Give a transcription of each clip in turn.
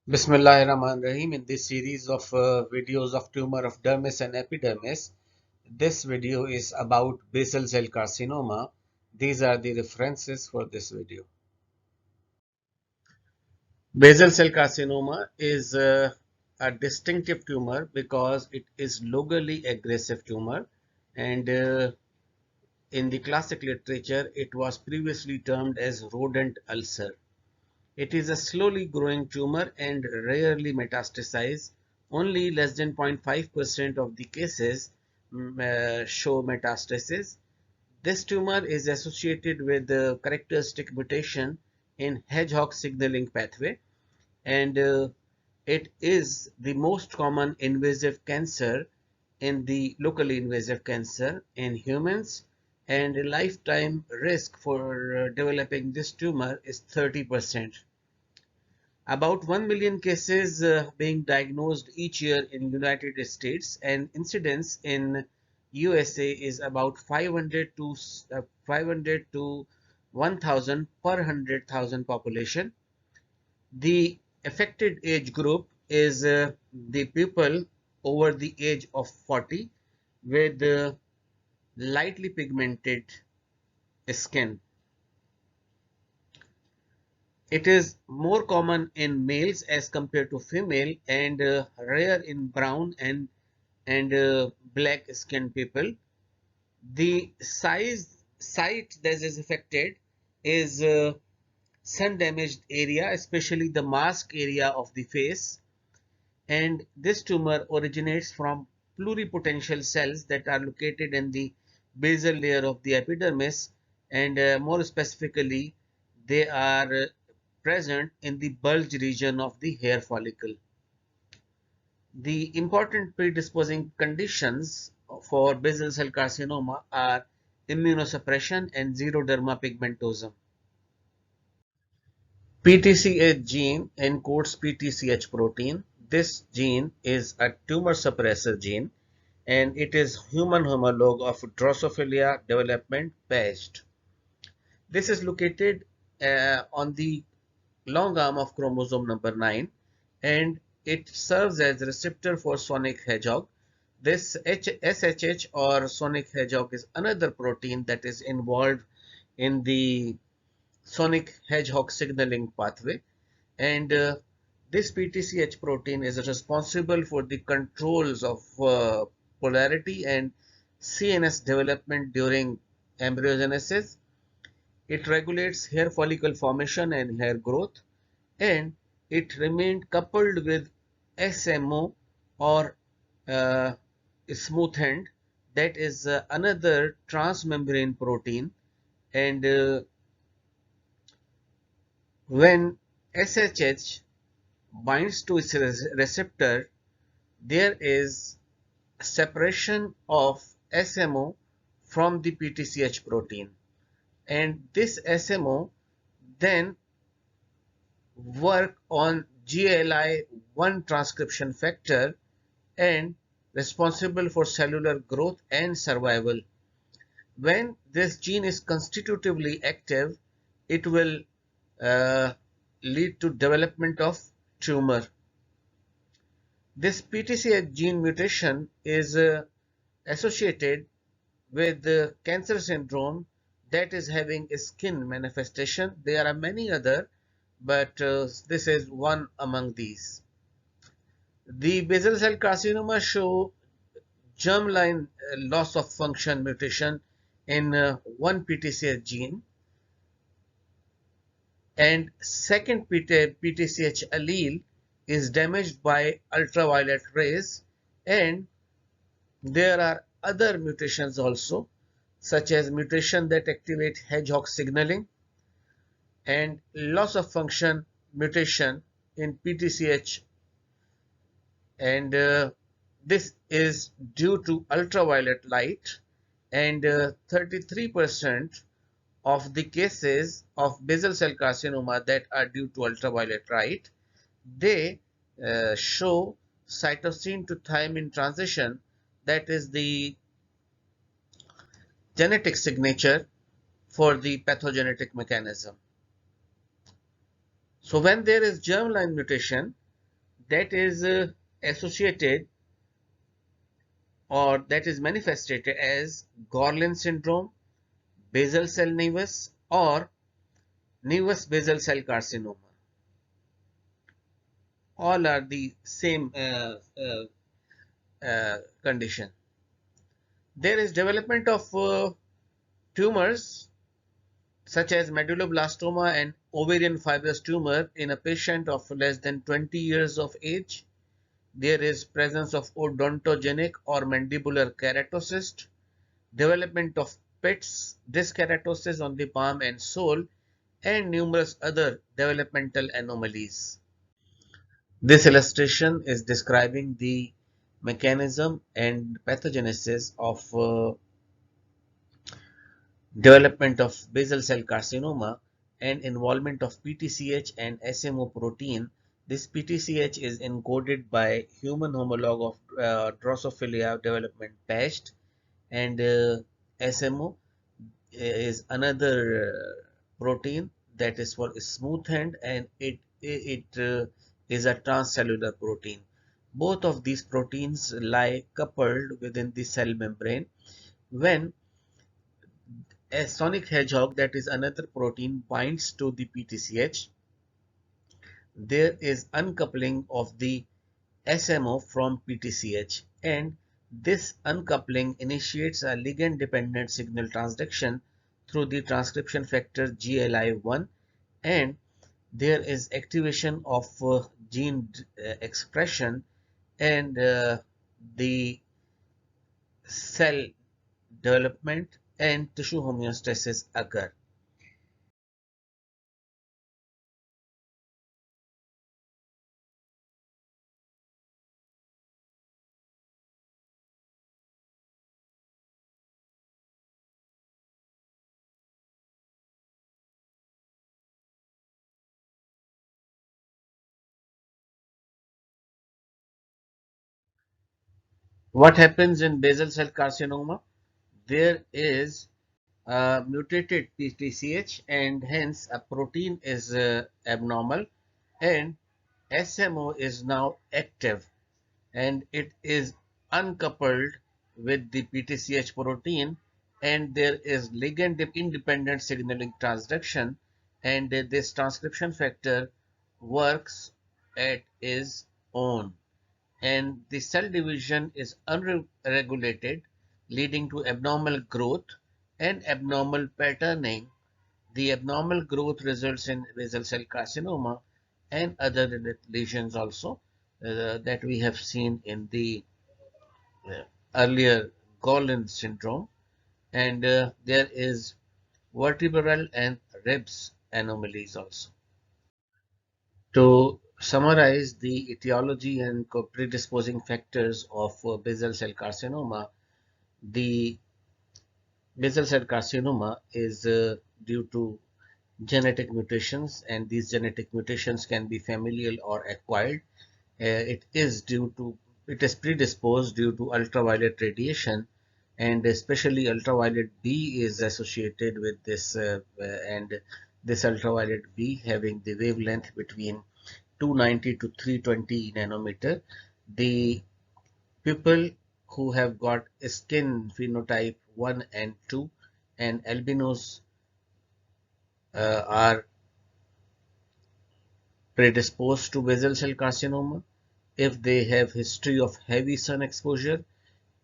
Bismillahirrahmanirrahim. In this series of videos of tumor of dermis and epidermis, this video is about basal cell carcinoma. These are the references for this video. Basal cell carcinoma is a distinctive tumor because it is locally aggressive tumor, and in the classic literature it was previously termed as rodent ulcer. It is a slowly growing tumor and rarely metastasizes. Only less than 0.5% of the cases show metastasis. This tumor is associated with the characteristic mutation in hedgehog signaling pathway, and it is the most common invasive cancer in the locally invasive cancer in humans, and the lifetime risk for developing this tumor is 30%. About 1 million cases being diagnosed each year in United States, and incidence in USA is about 500 to 1000 per 100,000 population. The affected age group is the people over the age of 40 with lightly pigmented skin. It is more common in males as compared to female, and rare in brown and black skinned people. The site that is affected is sun damaged area, especially the mask area of the face, and this tumor originates from pluripotential cells that are located in the basal layer of the epidermis, and more specifically they are present in the bulge region of the hair follicle. The important predisposing conditions for basal cell carcinoma are immunosuppression and xeroderma pigmentosum. PTCH gene encodes PTCH protein. This gene is a tumor suppressor gene, and it is human homologue of Drosophila development patched. This is located on the long arm of chromosome number 9, and it serves as a receptor for sonic hedgehog. This SHH or sonic hedgehog is another protein that is involved in the sonic hedgehog signaling pathway, and this PTCH protein is responsible for the controls of polarity and CNS development during embryogenesis. It regulates hair follicle formation and hair growth, and it remained coupled with SMO or smooth end, that is another transmembrane protein, and when SHH binds to its receptor, there is separation of SMO from the PTCH protein, and this SMO then work on GLI1 transcription factor and responsible for cellular growth and survival. When this gene is constitutively active, it will lead to development of tumor. This PTCH gene mutation is associated with the cancer syndrome that is having a skin manifestation. There are many other, but this is one among these. The basal cell carcinoma show germline loss of function mutation in one PTCH gene, and second PTCH allele is damaged by ultraviolet rays, and there are other mutations also, such as mutation that activate hedgehog signaling and loss of function mutation in PTCH, and this is due to ultraviolet light, and 33% of the cases of basal cell carcinoma that are due to ultraviolet light, they show cytosine to thymine transition, that is the genetic signature for the pathogenetic mechanism. So when there is germline mutation, that is associated or that is manifested as Gorlin syndrome, basal cell nevus, or nevus basal cell carcinoma. All are the same condition. There is development of tumors such as medulloblastoma and ovarian fibrous tumor in a patient of less than 20 years of age. There is presence of odontogenic or mandibular keratocyst, development of pits, dyskeratosis on the palm and sole, and numerous other developmental anomalies. This illustration is describing the mechanism and pathogenesis of development of basal cell carcinoma and involvement of PTCH and SMO protein. This PTCH is encoded by human homologue of Drosophila development patched, and SMO is another protein that is for smooth hand, and it is a transcellular protein. Both of these proteins lie coupled within the cell membrane. When a sonic hedgehog, that is another protein, binds to the PTCH, there is uncoupling of the SMO from PTCH, and this uncoupling initiates a ligand-dependent signal transduction through the transcription factor GLI1, and there is activation of gene expression, and the cell development and tissue homeostasis occur. What happens in basal cell carcinoma? There is a mutated PTCH, and hence a protein is abnormal, and SMO is now active, and it is uncoupled with the PTCH protein, and there is ligand independent signaling transduction, and this transcription factor works at its own, and the cell division is unregulated, leading to abnormal growth and abnormal patterning. The abnormal growth results in basal cell carcinoma and other lesions also that we have seen in the uh, earlier Gorlin syndrome, and there is vertebral and ribs anomalies also. To summarize the etiology and predisposing factors of basal cell carcinoma, the basal cell carcinoma is due to genetic mutations, and these genetic mutations can be familial or acquired. It is predisposed due to ultraviolet radiation, and especially ultraviolet B is associated with this, and this ultraviolet B having the wavelength between 290 to 320 nanometer. The people who have got skin phenotype 1 and 2 and albinos are predisposed to basal cell carcinoma. If they have history of heavy sun exposure,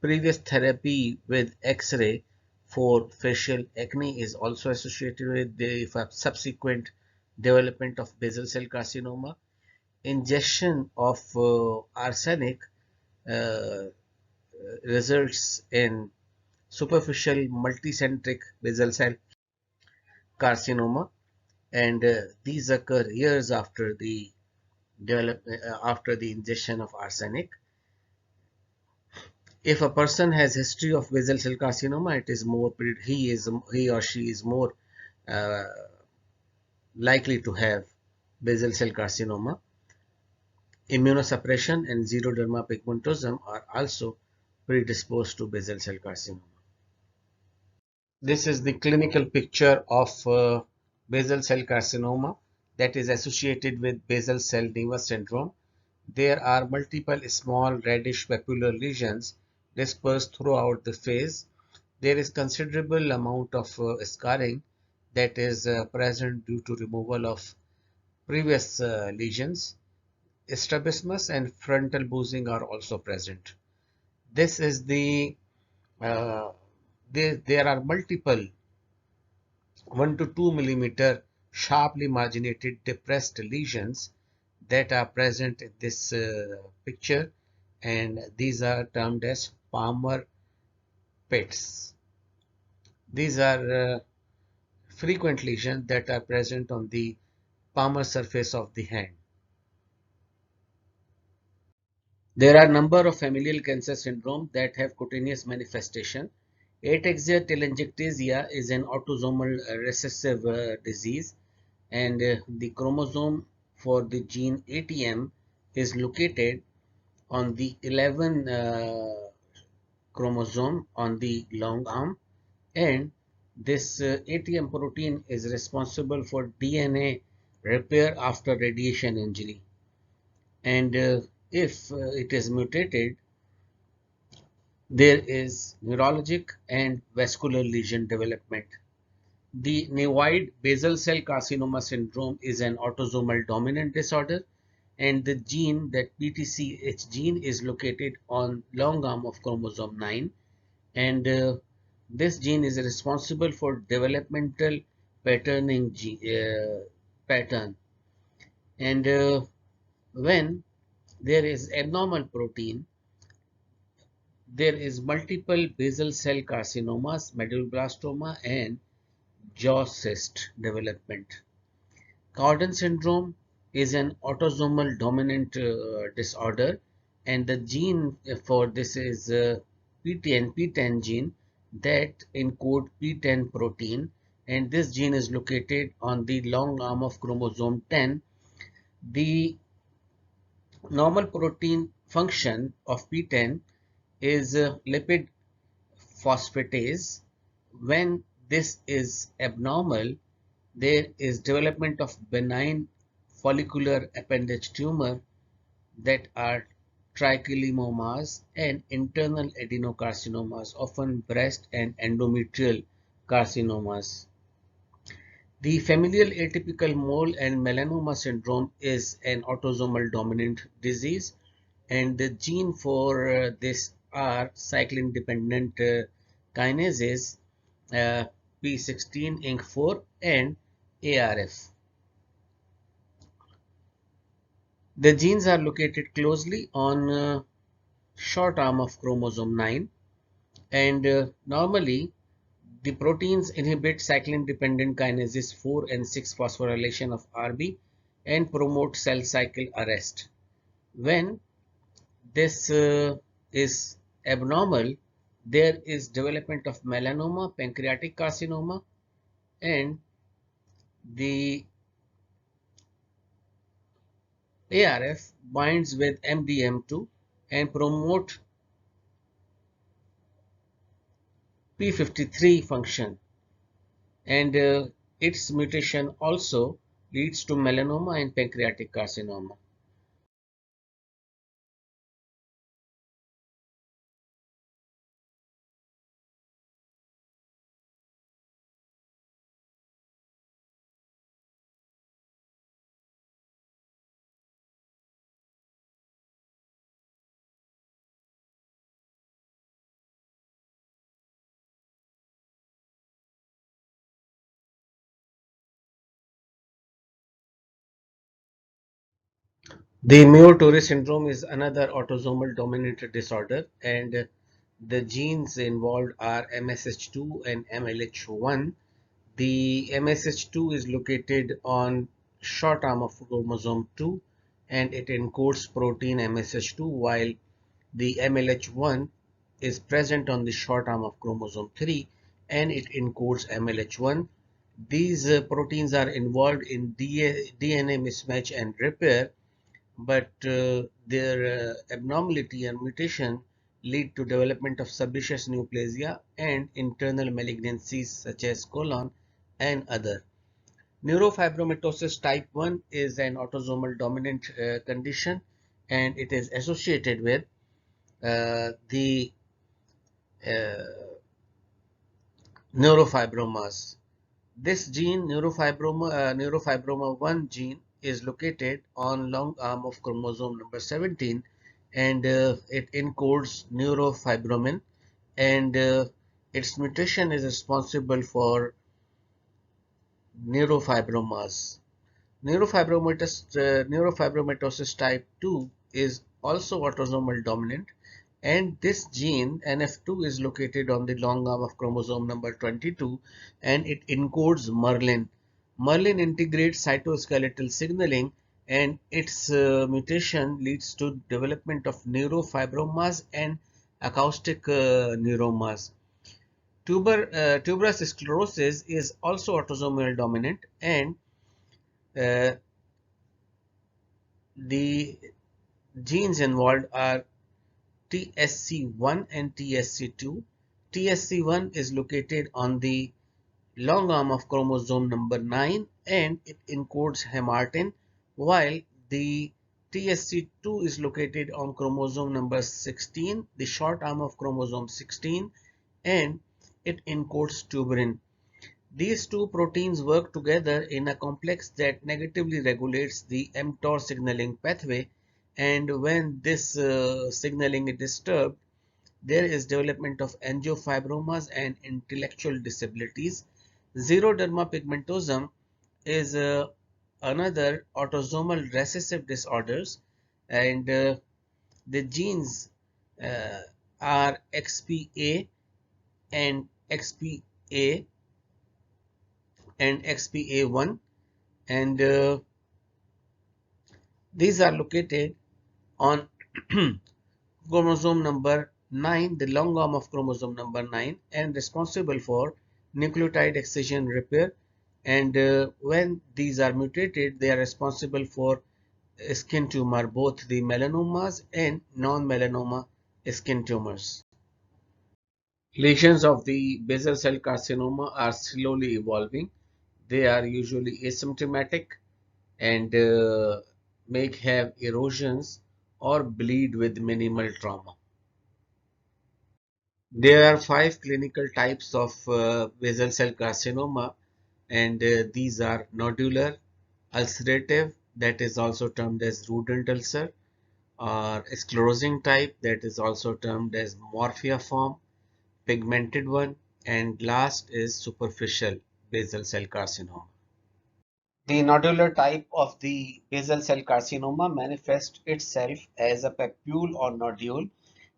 previous therapy with X-ray for facial acne is also associated with the subsequent development of basal cell carcinoma. Ingestion of arsenic uh, results in superficial multicentric basal cell carcinoma, and these occur years after the after the ingestion of arsenic. If a person has history of basal cell carcinoma, it is more he or she is more uh, likely to have basal cell carcinoma. Immunosuppression and xeroderma pigmentosum are also predisposed to basal cell carcinoma. This is the clinical picture of basal cell carcinoma that is associated with basal cell nevus syndrome. There are multiple small reddish papular lesions dispersed throughout the face. There is considerable amount of scarring that is present due to removal of previous lesions. Strabismus and frontal boozing are also present. This is uh, there are multiple 1 to 2 millimeter sharply marginated depressed lesions that are present in this picture, and these are termed as palmar pits. These are frequent lesions that are present on the palmar surface of the hand. There are a number of familial cancer syndrome that have cutaneous manifestation. Ataxia telangiectasia is an autosomal recessive disease, and the chromosome for the gene ATM is located on the 11 chromosome on the long arm, and this ATM protein is responsible for DNA repair after radiation injury. And if it is mutated, there is neurologic and vascular lesion development. The nevoid basal cell carcinoma syndrome is an autosomal dominant disorder, and the gene, that PTCH gene, is located on long arm of chromosome 9, and this gene is responsible for developmental patterning pattern. And when there is abnormal protein, there is multiple basal cell carcinomas, medulloblastoma, and jaw cyst development. Cowden syndrome is an autosomal dominant disorder, and the gene for this is P10 gene that encode P10 protein, and this gene is located on the long arm of chromosome 10. The normal protein function of P10 is lipid phosphatase. When this is abnormal, there is development of benign follicular appendage tumor that are trichomomas and internal adenocarcinomas, often breast and endometrial carcinomas. The familial atypical mole and melanoma syndrome is an autosomal dominant disease, and the gene for this are cyclin dependent kinases, uh, P16, INK4, and ARF. The genes are located closely on short arm of chromosome 9, and normally the proteins inhibit cyclin dependent kinases 4 and 6 phosphorylation of RB and promote cell cycle arrest. When this is abnormal, there is development of melanoma, pancreatic carcinoma, and the ARF binds with MDM2 and promote P53 function, and its mutation also leads to melanoma and pancreatic carcinoma. The Muir-Torre syndrome is another autosomal dominant disorder, and the genes involved are MSH2 and MLH1. The MSH2 is located on short arm of chromosome 2, and it encodes protein MSH2, while the MLH1 is present on the short arm of chromosome 3, and it encodes MLH1. These proteins are involved in DNA mismatch and repair, but their abnormality and mutation lead to development of sebaceous neoplasia and internal malignancies such as colon and other. Neurofibromatosis type 1 is an autosomal dominant condition, and it is associated with the uh, neurofibromas. This gene, neurofibroma 1 gene, is located on long arm of chromosome number 17, and it encodes neurofibromin, and its mutation is responsible for neurofibromas. Neurofibromatosis type 2 is also autosomal dominant, and this gene NF2 is located on the long arm of chromosome number 22, and it encodes Merlin. Merlin integrates cytoskeletal signaling, and its mutation leads to development of neurofibromas and acoustic neuromas. Tuberous sclerosis is also autosomal dominant, and uh, the genes involved are TSC1 and TSC2. TSC1 is located on the long arm of chromosome number 9, and it encodes hamartin, while the TSC2 is located on chromosome number 16, the short arm of chromosome 16, and it encodes tuberin. These two proteins work together in a complex that negatively regulates the mTOR signaling pathway, and when this signaling is disturbed, there is development of angiofibromas and intellectual disabilities. Xeroderma pigmentosum is another autosomal recessive disorders, and the genes uh, are XPA and XPA and XPA1, and these are located on chromosome number 9, the long arm of chromosome number 9, and responsible for nucleotide excision repair, and when these are mutated, they are responsible for skin tumor, both the melanomas and non-melanoma skin tumors. Lesions of the basal cell carcinoma are slowly evolving. They are usually asymptomatic and may have erosions or bleed with minimal trauma. There are 5 clinical types of basal cell carcinoma, and these are nodular, ulcerative, that is also termed as rodent ulcer, or sclerosing type, that is also termed as morphia form, pigmented one, and last is superficial basal cell carcinoma. The nodular type of the basal cell carcinoma manifests itself as a papule or nodule.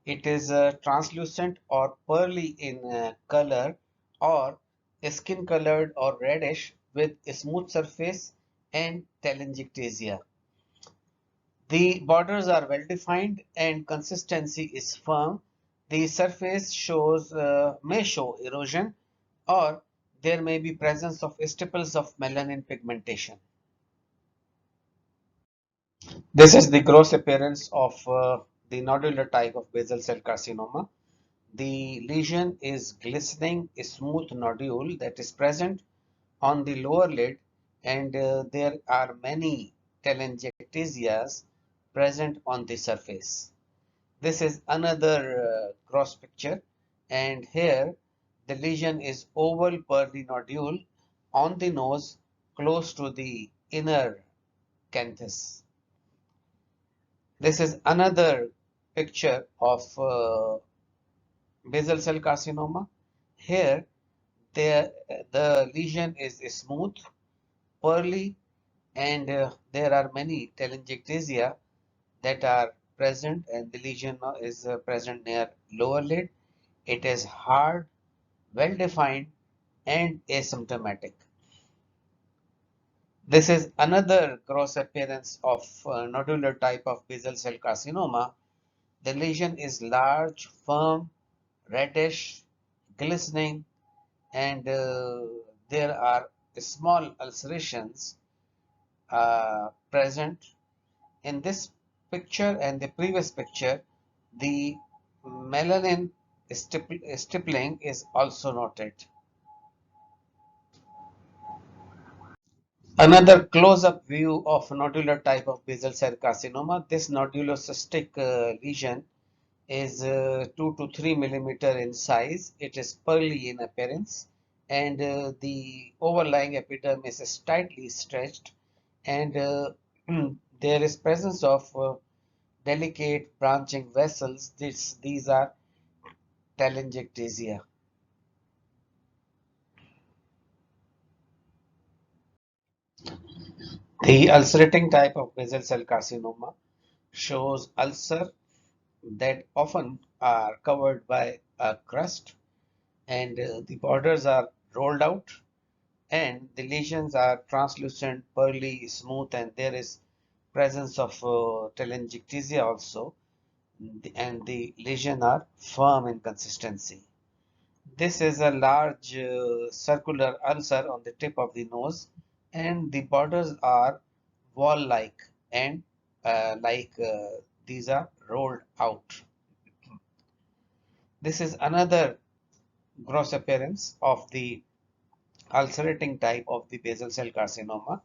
It is translucent or pearly in color, or skin colored or reddish with a smooth surface and telangiectasia. The borders are well defined and consistency is firm. The surface may show erosion, or there may be presence of stipples of melanin pigmentation. This is the gross appearance of the nodular type of basal cell carcinoma. The lesion is glistening, a smooth nodule that is present on the lower lid, and there are many telangiectasias present on the surface. This is another cross picture, and here the lesion is oval pearly nodule on the nose close to the inner canthus. This is another picture of basal cell carcinoma. Here the lesion is smooth, pearly, and there are many telangiectasia that are present, and the lesion is present near lower lid. It is hard, well defined, and asymptomatic. This is another gross appearance of nodular type of basal cell carcinoma. The lesion is large, firm, reddish, glistening, and there are small ulcerations present. In this picture and the previous picture, the melanin stippling is also noted. Another close-up view of nodular type of basal cell carcinoma. This nodulocystic lesion is 2 to 3 millimeter in size. It is pearly in appearance, and the overlying epidermis is tightly stretched, and there is presence of delicate branching vessels. These are telangiectasia. The ulcerating type of basal cell carcinoma shows ulcer that often are covered by a crust, and the borders are rolled out, and the lesions are translucent, pearly, smooth, and there is presence of telangiectasia also, and the lesions are firm in consistency. This is a large circular ulcer on the tip of the nose, and the borders are wall-like, and these are rolled out. This is another gross appearance of the ulcerating type of the basal cell carcinoma.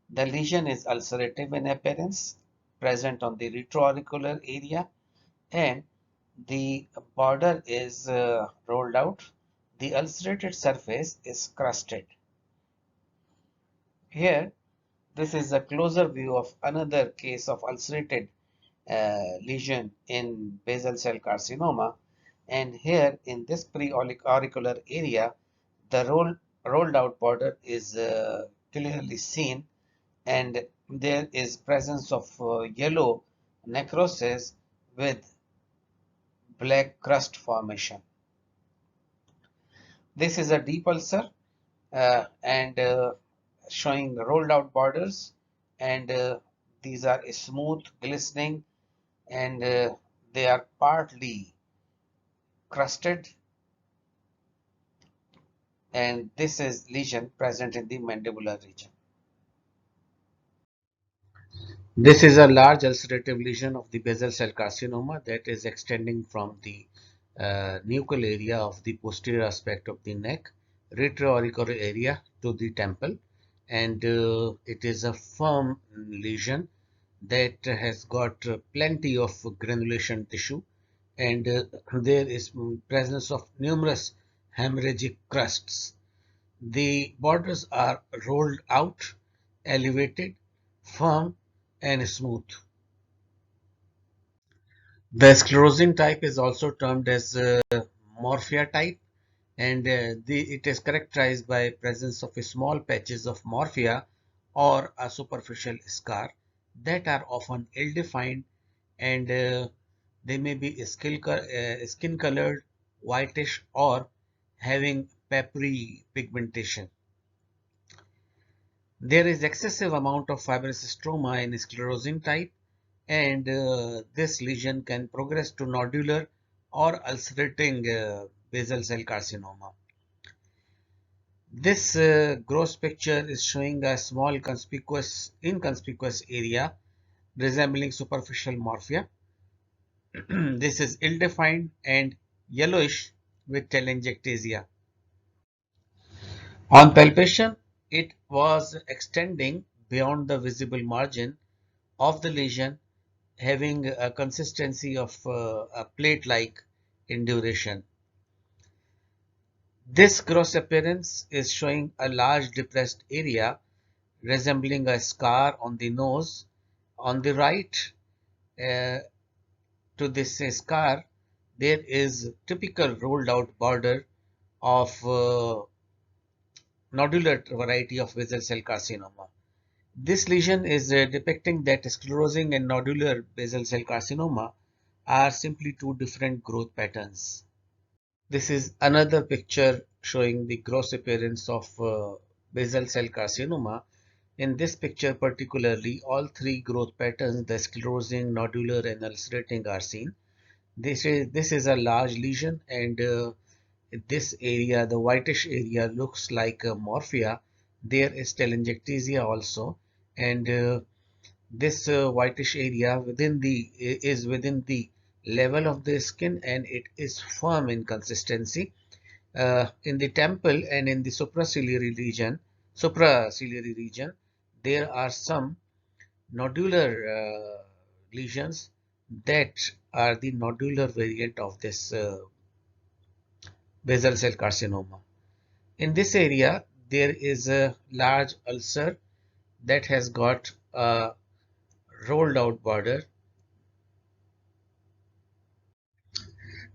The lesion is ulcerative in appearance, present on the retroauricular area, and the border is rolled out. The ulcerated surface is crusted. Here, this is a closer view of another case of ulcerated lesion in basal cell carcinoma. And here in this pre-auricular area, the rolled out border is clearly seen, and there is presence of yellow necrosis with black crust formation. This is a deep ulcer, and showing rolled out borders, and these are smooth, glistening, and they are partly crusted, and this is lesion present in the mandibular region. This is a large ulcerative lesion of the basal cell carcinoma that is extending from the nuchal area of the posterior aspect of the neck, retroauricular area to the temple, and it is a firm lesion that has got plenty of granulation tissue, and there is presence of numerous hemorrhagic crusts. The borders are rolled out, elevated, firm, and smooth. The sclerosing type is also termed as morphia type, and it is characterized by presence of small patches of morphia or a superficial scar that are often ill-defined, and they may be skin colored, whitish, or having papery pigmentation. There is excessive amount of fibrous stroma in sclerosing type, and this lesion can progress to nodular or ulcerating basal cell carcinoma. This gross picture is showing a small inconspicuous area resembling superficial morphia. This is ill-defined and yellowish with telangiectasia. On palpation, it was extending beyond the visible margin of the lesion, having a consistency of a plate-like in duration. This gross appearance is showing a large depressed area resembling a scar on the nose. On the right uh, to this scar, there is typical rolled out border of nodular variety of basal cell carcinoma. This lesion is depicting that sclerosing and nodular basal cell carcinoma are simply two different growth patterns. This is another picture showing the gross appearance of basal cell carcinoma. In this picture particularly, all three growth patterns, the sclerosing, nodular, and ulcerating, are seen. This is a large lesion, and this area, the whitish area, looks like morphia. There is telangiectasia also, and this whitish area is within the level of the skin, and it is firm in consistency. In the temple and in the supraciliary region, there are some nodular lesions that are the nodular variant of this basal cell carcinoma. In this area, there is a large ulcer that has got a rolled out border.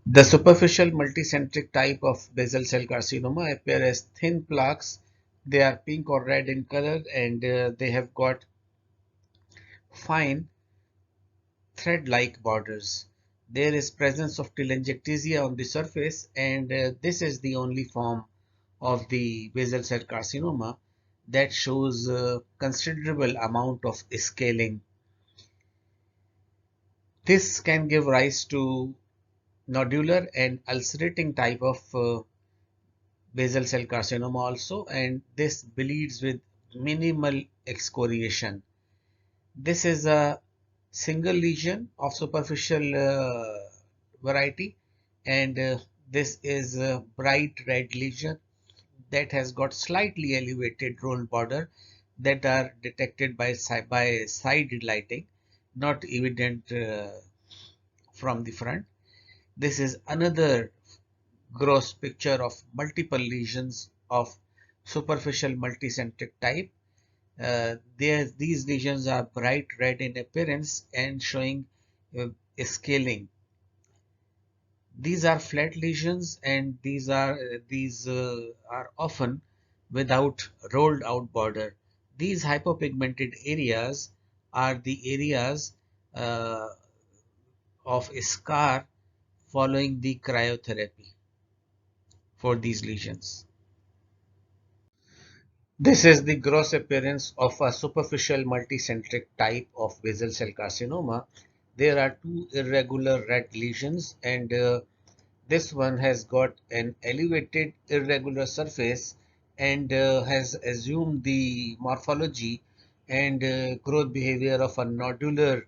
The superficial multicentric type of basal cell carcinoma appear as thin plaques. They are pink or red in color, and they have got fine thread-like borders. There is presence of telangiectasia on the surface, and this is the only form of the basal cell carcinoma that shows a considerable amount of scaling. This can give rise to nodular and ulcerating type of basal cell carcinoma also, and this bleeds with minimal excoriation. This is a single lesion of superficial variety, and this is a bright red lesion that has got slightly elevated rolled border that are detected by side lighting, not evident from the front. This is another gross picture of multiple lesions of superficial multicentric type. These lesions are bright red in appearance and showing scaling. These are flat lesions, and these are often without rolled out border. These hypopigmented areas are the areas uh, of scar following the cryotherapy for these lesions. This is the gross appearance of a superficial multicentric type of basal cell carcinoma. There are two irregular red lesions, and this one has got an elevated irregular surface and has assumed the morphology and growth behavior of a nodular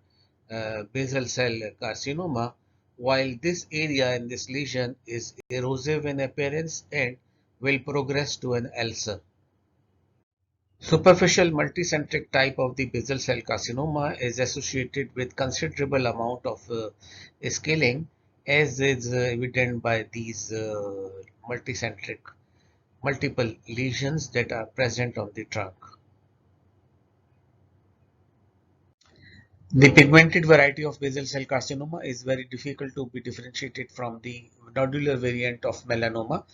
basal cell carcinoma, while this area in this lesion is erosive in appearance and will progress to an ulcer. Superficial multicentric type of the basal cell carcinoma is associated with considerable amount of scaling, as is evident by these multicentric multiple lesions that are present on the trunk. The pigmented variety of basal cell carcinoma is very difficult to be differentiated from the nodular variant of melanoma.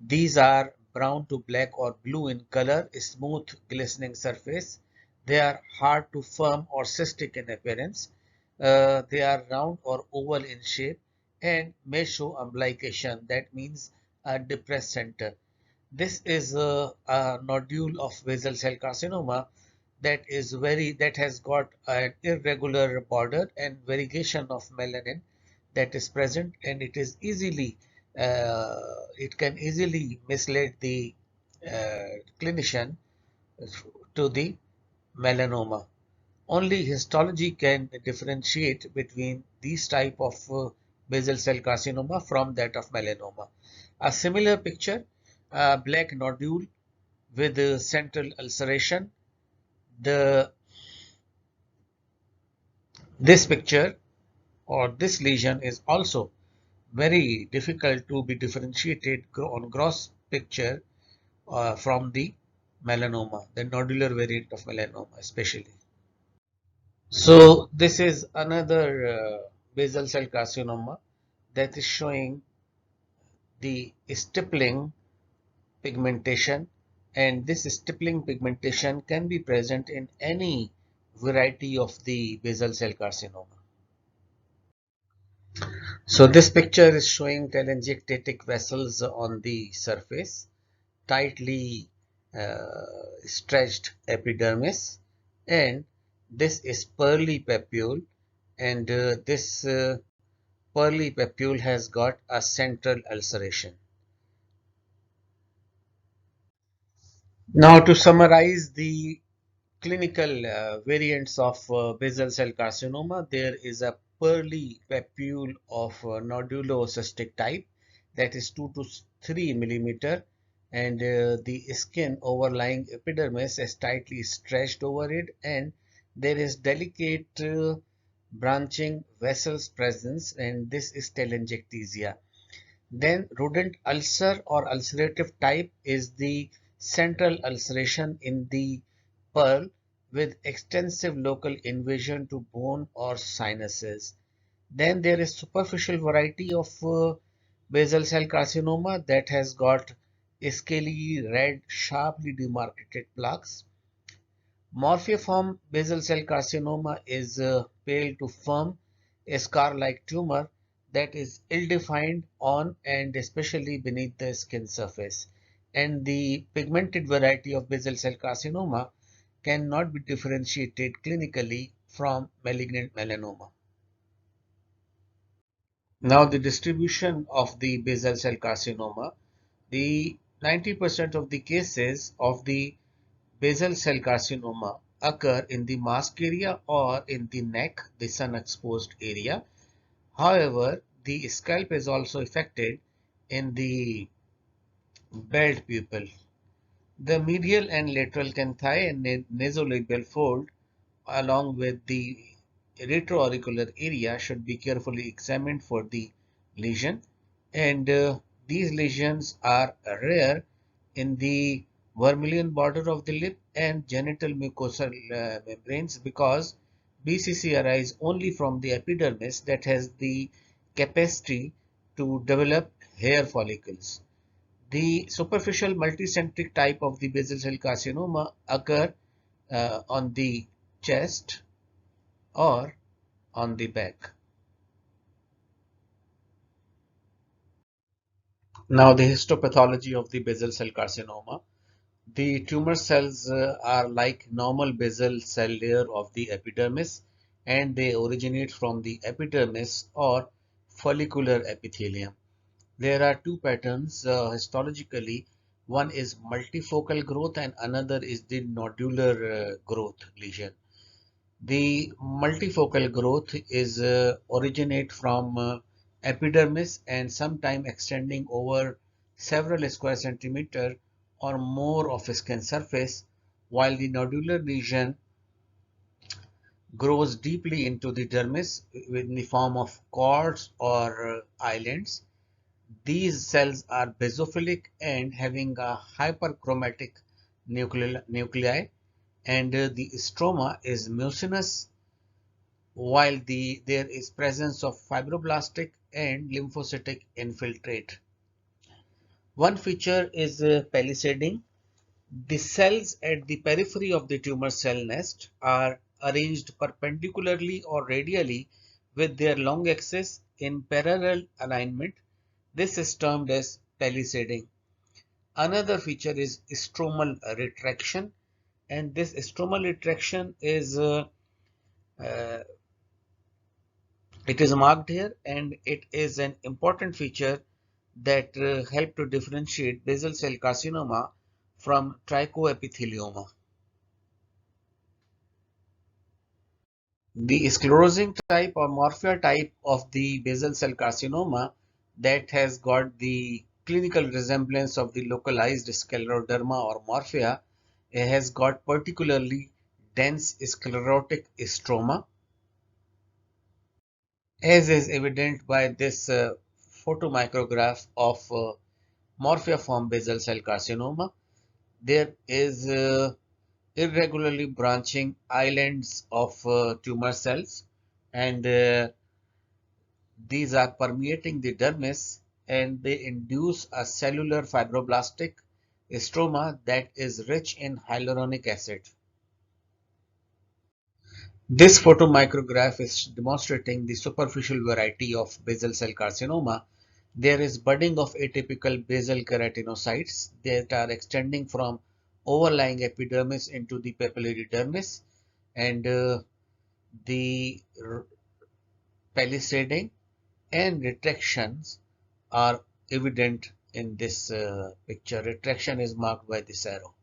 These are brown to black or blue in color, smooth glistening surface. They are hard to firm or cystic in appearance. They are round or oval in shape and may show umbilication, that means a depressed center. This is a nodule of basal cell carcinoma that has got an irregular border and variegation of melanin that is present, and it can easily mislead the clinician to the melanoma. Only histology can differentiate between these type of basal cell carcinoma from that of melanoma. A similar picture, a black nodule with central ulceration. This picture or this lesion is also very difficult to be differentiated on gross picture from the melanoma, the nodular variant of melanoma especially. So this is another basal cell carcinoma that is showing the stippling pigmentation, and this stippling pigmentation can be present in any variety of the basal cell carcinoma. So this picture is showing telangiectatic vessels on the surface, tightly stretched epidermis, and this is pearly papule, and this pearly papule has got a central ulceration. Now to summarize the clinical variants of basal cell carcinoma, there is a pearly papule of nodulocystic type that is 2 to 3 millimeter, and the skin overlying epidermis is tightly stretched over it, and there is delicate branching vessels presence, and this is telangiectasia. Then rodent ulcer or ulcerative type is the central ulceration in the pearl with extensive local invasion to bone or sinuses. Then there is superficial variety of basal cell carcinoma that has got scaly, red, sharply demarcated plaques. Morphiform basal cell carcinoma is pale to firm, a scar-like tumor that is ill-defined on and especially beneath the skin surface. And the pigmented variety of basal cell carcinoma cannot be differentiated clinically from malignant melanoma. Now the distribution of the basal cell carcinoma, the 90% of the cases of the basal cell carcinoma occur in the mask area or in the neck, the sun-exposed area. However, the scalp is also affected in the belt pupil. The medial and lateral canthi and nasolabial fold along with the retroauricular area should be carefully examined for the lesion, and these lesions are rare in the vermilion border of the lip and genital mucosal membranes because BCC arise only from the epidermis that has the capacity to develop hair follicles. The superficial multicentric type of the basal cell carcinoma occur on the chest or on the back. Now the histopathology of the basal cell carcinoma. The tumor cells are like normal basal cell layer of the epidermis, and they originate from the epidermis or follicular epithelium. There are two patterns histologically. One is multifocal growth and another is the nodular growth lesion. The multifocal growth is originate from epidermis and sometime extending over several square centimeter or more of skin surface, while the nodular lesion grows deeply into the dermis in the form of cords or islands. These cells are basophilic and having a hyperchromatic nuclei, and the stroma is mucinous, while there is presence of fibroblastic and lymphocytic infiltrate. One feature is palisading. The cells at the periphery of the tumor cell nest are arranged perpendicularly or radially with their long axis in parallel alignment. This is termed as palisading. Another feature is stromal retraction, and this stromal retraction is uh, it is marked here, and it is an important feature that help to differentiate basal cell carcinoma from trichoepithelioma. The sclerosing type or morphia type of the basal cell carcinoma that has got the clinical resemblance of the localized scleroderma or morphia has got particularly dense sclerotic stroma, as is evident by this photomicrograph of morphiform basal cell carcinoma. There is irregularly branching islands of tumor cells, and these are permeating the dermis, and they induce a cellular fibroblastic stroma that is rich in hyaluronic acid. This photomicrograph is demonstrating the superficial variety of basal cell carcinoma. There is budding of atypical basal keratinocytes that are extending from overlying epidermis into the papillary dermis, and the palisading and retractions are evident in this picture. Retraction is marked by this arrow.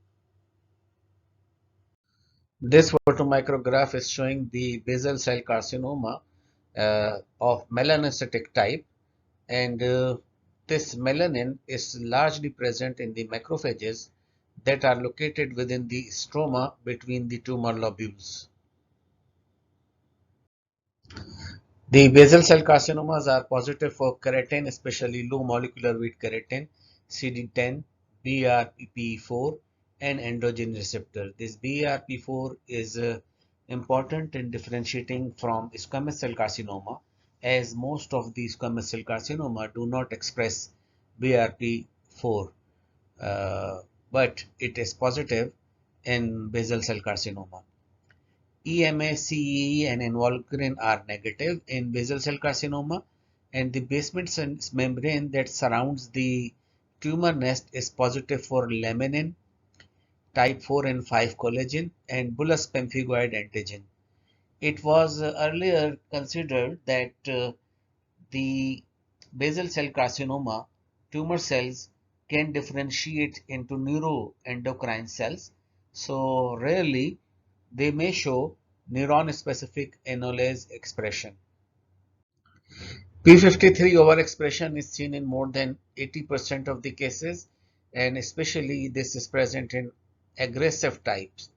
This photomicrograph is showing the basal cell carcinoma of melanocytic type, and This melanin is largely present in the macrophages that are located within the stroma between the tumor lobules. The basal cell carcinomas are positive for keratin, especially low molecular weight keratin, CD10, BRPE4, and androgen receptor. This BRP4 is important in differentiating from squamous cell carcinoma, as most of the squamous cell carcinoma do not express BRP4, but it is positive in basal cell carcinoma. EMA, CEE, and involucrin are negative in basal cell carcinoma, and the basement membrane that surrounds the tumor nest is positive for laminin, type 4 and 5 collagen, and bullous pemphigoid antigen. It was earlier considered that the basal cell carcinoma tumor cells can differentiate into neuroendocrine cells, so rarely they may show neuron-specific enolase expression. P53 overexpression is seen in more than 80% of the cases, and especially this is present in aggressive types.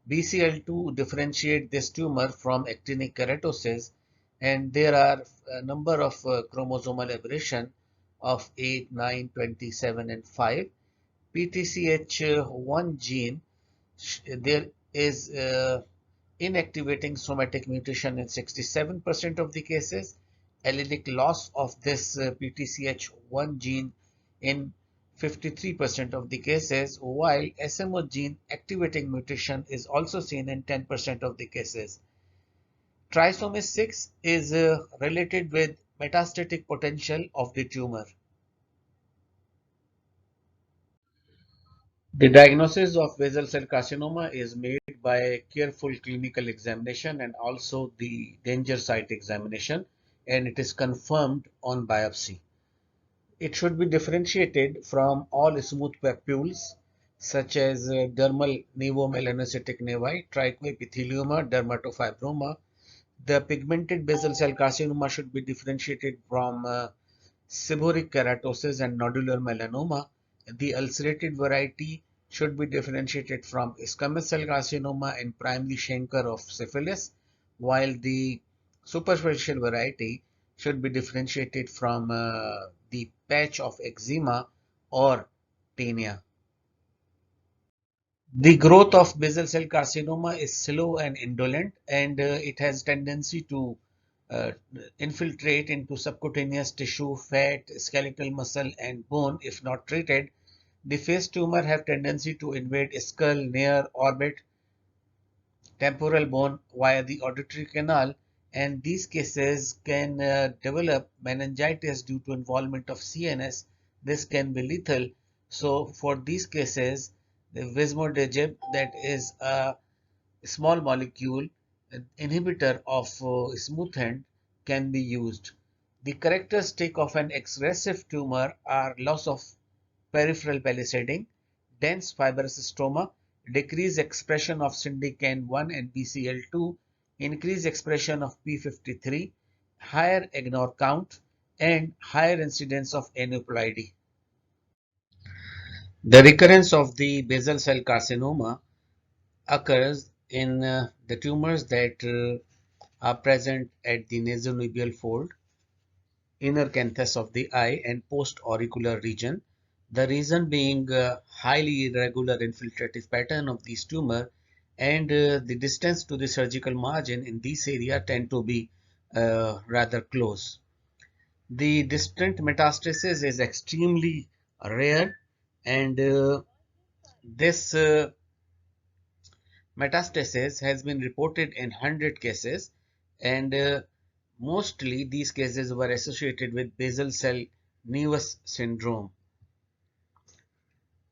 BCL2 differentiate this tumor from actinic keratosis, and there are a number of chromosomal aberration of 8, 9, 27, and 5. PTCH1 gene, there is inactivating somatic mutation in 67% of the cases, allelic loss of this PTCH1 gene in 53% of the cases, while SMO gene activating mutation is also seen in 10% of the cases. Trisomy 6 is related with metastatic potential of the tumor. The diagnosis of basal cell carcinoma is made by careful clinical examination and also the danger site examination, and it is confirmed on biopsy. It should be differentiated from all smooth papules such as dermal nevomelanocytic nevi, trichoepithelioma, dermatofibroma. The pigmented basal cell carcinoma should be differentiated from seborrheic keratosis and nodular melanoma. The ulcerated variety should be differentiated from squamous cell carcinoma and primary chancre of syphilis, while the superficial variety should be differentiated from the patch of eczema or tinea. The growth of basal cell carcinoma is slow and indolent, and it has tendency to uh, infiltrate into subcutaneous tissue, fat, skeletal muscle, and bone if not treated. The face tumor have tendency to invade skull, near orbit, temporal bone via the auditory canal, and these cases can develop meningitis due to involvement of CNS. This can be lethal. So for these cases, the vismodegib, that is a small molecule inhibitor of smooth end, can be used. The characteristic of an aggressive tumor are loss of peripheral palisading, dense fibrous stroma, decreased expression of syndican-1 and BCL2, increased expression of P53, higher agnor count, and higher incidence of aneuploidy. The recurrence of the basal cell carcinoma occurs in the tumors that are present at the nasonubial fold, inner canthus of the eye, and post-auricular region. The reason being highly irregular infiltrative pattern of these tumor, and the distance to the surgical margin in this area tend to be rather close. The distant metastasis is extremely rare, and this metastasis has been reported in 100 cases, and mostly these cases were associated with basal cell nevus syndrome.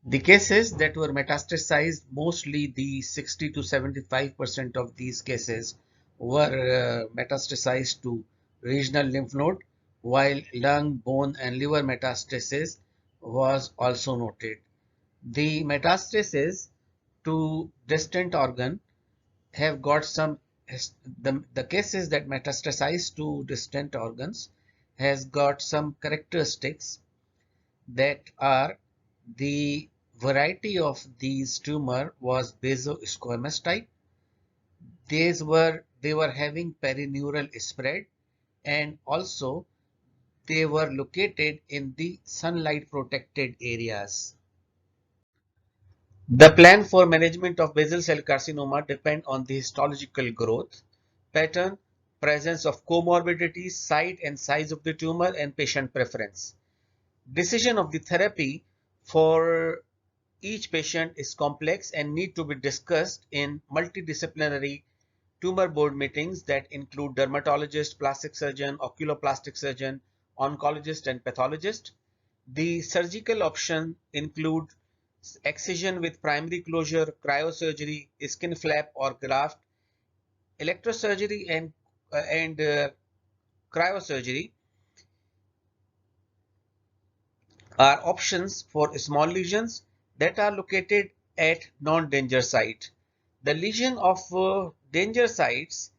The cases that were metastasized, mostly the 60 to 75% of these cases were metastasized to regional lymph node, while lung, bone, and liver metastasis was also noted. The metastasis to distant organ have got some, the cases that metastasize to distant organs has got some characteristics. that are the variety of these tumor was basosquamous type. They were having perineural spread, and also they were located in the sunlight protected areas. The plan for management of basal cell carcinoma depend on the histological growth pattern, presence of comorbidities, site and size of the tumor, and patient preference. Decision of the therapy for each patient is complex and need to be discussed in multidisciplinary tumor board meetings that include dermatologist, plastic surgeon, oculoplastic surgeon, oncologist, and pathologist. The surgical options include excision with primary closure, cryosurgery, skin flap or graft, electrosurgery, and cryosurgery are options for small lesions that are located at non-danger site. The lesion of danger sites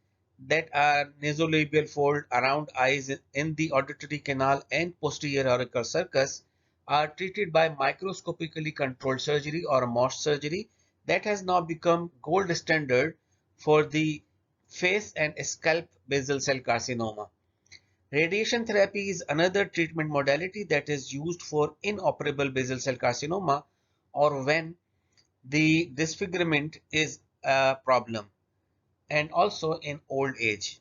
that are nasolabial fold around eyes in the auditory canal and posterior auricular sulcus are treated by microscopically controlled surgery or MOSH surgery that has now become gold standard for the face and scalp basal cell carcinoma. Radiation therapy is another treatment modality that is used for inoperable basal cell carcinoma or when the disfigurement is a problem, and also in old age.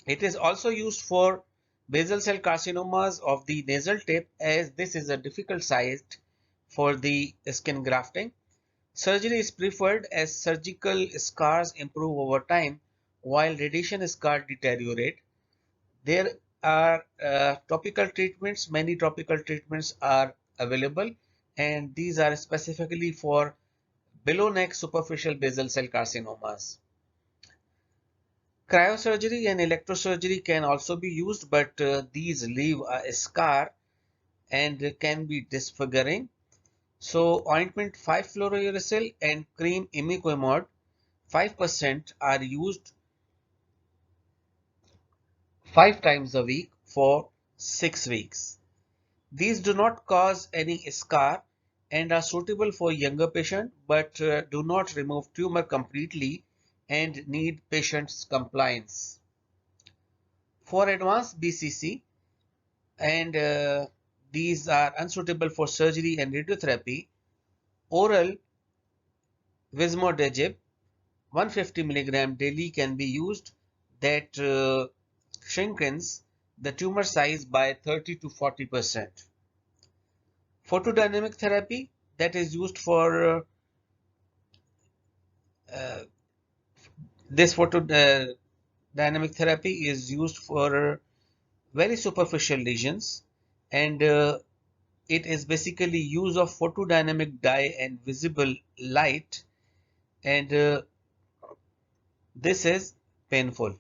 It is also used for basal cell carcinomas of the nasal tip, as this is a difficult site for the skin grafting. Surgery is preferred as surgical scars improve over time while radiation scars deteriorate. There are topical treatments. Many topical treatments are available, and these are specifically for below neck superficial basal cell carcinomas. Cryosurgery and electrosurgery can also be used, but these leave a scar and can be disfiguring. So ointment 5-fluorouracil and cream imiquimod 5% are used 5 times a week for 6 weeks. These do not cause any scar and are suitable for younger patients, but do not remove tumor completely and need patient's compliance. For advanced BCC, and these are unsuitable for surgery and radiotherapy, oral vismodegib 150 mg daily can be used that shrinkens the tumor size by 30 to 40%. Photodynamic therapy that is used for uh, this photodynamic therapy is used for very superficial lesions, and it is basically use of photodynamic dye and visible light, and this is painful.